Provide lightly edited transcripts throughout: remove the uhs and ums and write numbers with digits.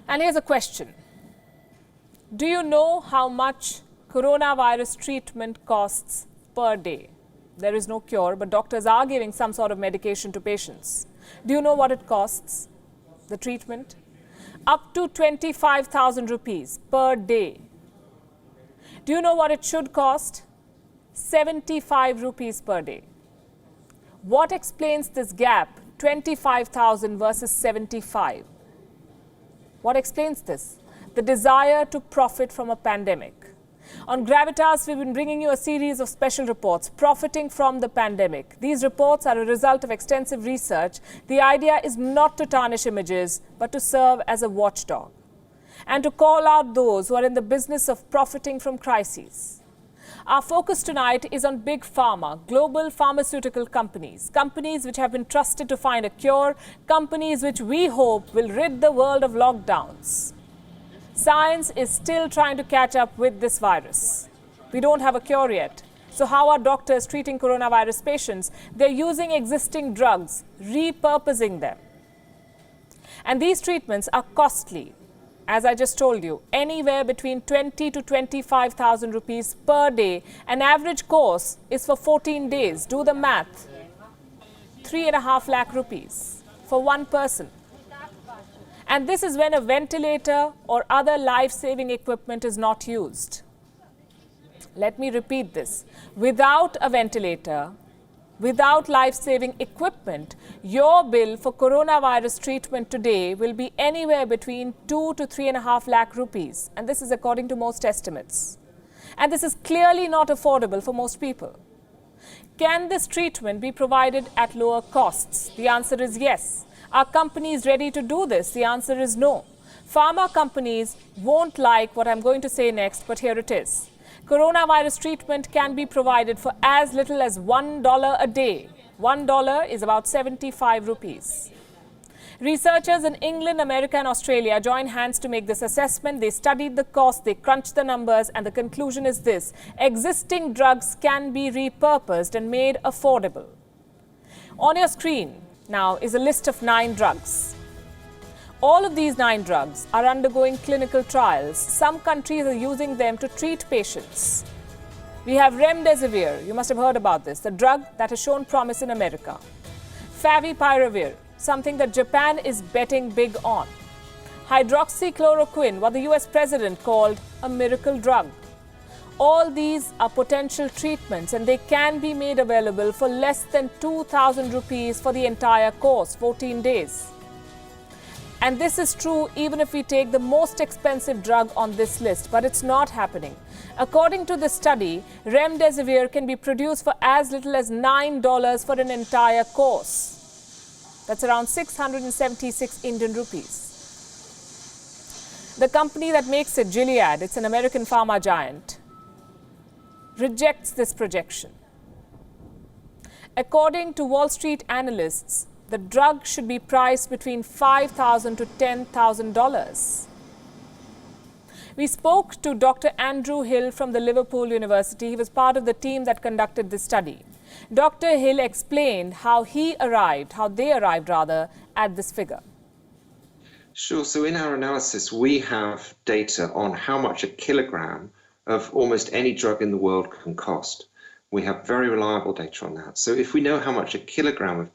And here's a question. Do you know how much coronavirus treatment costs per day? There is no cure, but doctors are giving some sort of medication to patients. Do you know what it costs, the treatment? Up to 25,000 rupees per day. Do you know what it should cost? 75 rupees per day. What explains this gap, 25,000 versus 75? What explains this? The desire to profit from a pandemic. On Gravitas, we've been bringing you a series of special reports profiting from the pandemic. These reports are a result of extensive research. The idea is not to tarnish images, but to serve as a watchdog and to call out those who are in the business of profiting from crises. Our focus tonight is on big pharma, global pharmaceutical companies, companies which have been trusted to find a cure, companies which we hope will rid the world of lockdowns. Science is still trying to catch up with this virus. We don't have a cure yet. So how are doctors treating coronavirus patients? They're using existing drugs, repurposing them. And these treatments are costly. As I just told you, anywhere between 20 to 25,000 rupees per day. An average course is for 14 days. Do the math. 3.5 lakh rupees for one person. And this is when a ventilator or other life-saving equipment is not used. Let me repeat this. Without a ventilator, without life-saving equipment, your bill for coronavirus treatment today will be anywhere between 2 to 3.5 lakh rupees. And this is according to most estimates. And this is clearly not affordable for most people. Can this treatment be provided at lower costs? The answer is yes. Are companies ready to do this? The answer is no. Pharma companies won't like what I'm going to say next, but here it is. Coronavirus treatment can be provided for as little as $1 a day. $1 is about 75 rupees. Researchers in England, America and Australia joined hands to make this assessment. They studied the cost, they crunched the numbers, and the conclusion is this. Existing drugs can be repurposed and made affordable. On your screen now is a list of 9 drugs. All of these 9 drugs are undergoing clinical trials. Some countries are using them to treat patients. We have Remdesivir, you must have heard about this, the drug that has shown promise in America. Favipiravir, something that Japan is betting big on. Hydroxychloroquine, what the US president called a miracle drug. All these are potential treatments and they can be made available for less than 2,000 rupees for the entire course, 14 days. And this is true even if we take the most expensive drug on this list, but it's not happening. According to the study, Remdesivir can be produced for as little as $9 for an entire course. That's around 676 Indian rupees. The company that makes it, Gilead, it's an American pharma giant, rejects this projection. According to Wall Street analysts, the drug should be priced between $5,000 to $10,000. We spoke to Dr. Andrew Hill from the Liverpool University. He was part of the team that conducted this study. Dr. Hill explained how they arrived at this figure. Sure. So in our analysis, we have data on how much a kilogram of almost any drug in the world can cost. We have very reliable data on that. So if we know how much a kilogram of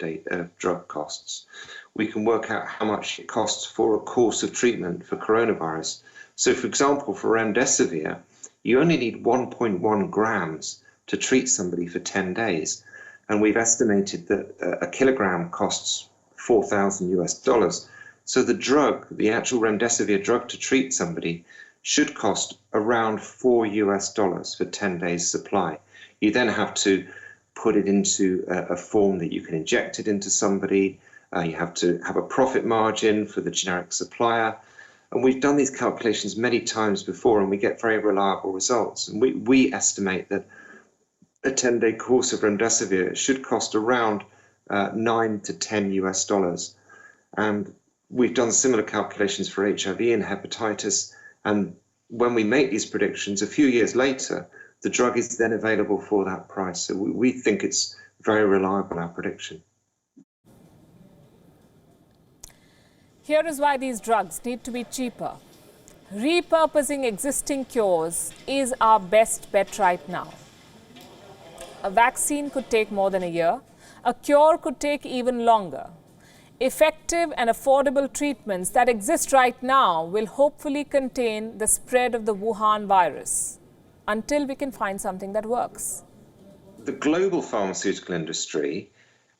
drug costs, we can work out how much it costs for a course of treatment for coronavirus. So for example, for Remdesivir, you only need 1.1 grams to treat somebody for 10 days. And we've estimated that a kilogram costs $4,000 US. So the drug, the actual Remdesivir drug to treat somebody, should cost around $4 US for 10 days supply. You then have to put it into a form that you can inject it into somebody. You have to have a profit margin for the generic supplier. And we've done these calculations many times before and we get very reliable results. And we estimate that a 10-day course of Remdesivir should cost around 9 to 10 US. And we've done similar calculations for HIV and hepatitis. And when we make these predictions, a few years later, the drug is then available for that price. So we think it's very reliable, our prediction. Here is why these drugs need to be cheaper. Repurposing existing cures is our best bet right now. A vaccine could take more than a year. A cure could take even longer. Effective and affordable treatments that exist right now will hopefully contain the spread of the Wuhan virus until we can find something that works. The global pharmaceutical industry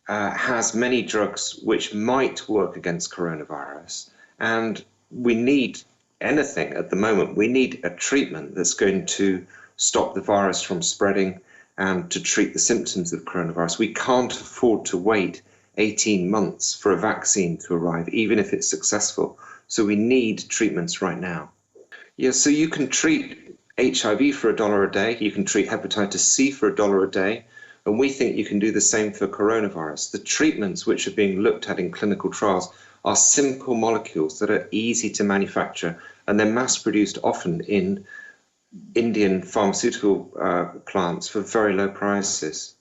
has many drugs which might work against coronavirus, and we need anything at the moment. We need a treatment that's going to stop the virus from spreading and to treat the symptoms of coronavirus. We can't afford to wait 18 months for a vaccine to arrive, even if it's successful. So we need treatments right now. Yeah, so you can treat HIV for $1 a day, you can treat hepatitis C for $1 a day, and we think you can do the same for coronavirus. The treatments which are being looked at in clinical trials are simple molecules that are easy to manufacture, and they're mass produced often in Indian pharmaceutical plants for very low prices.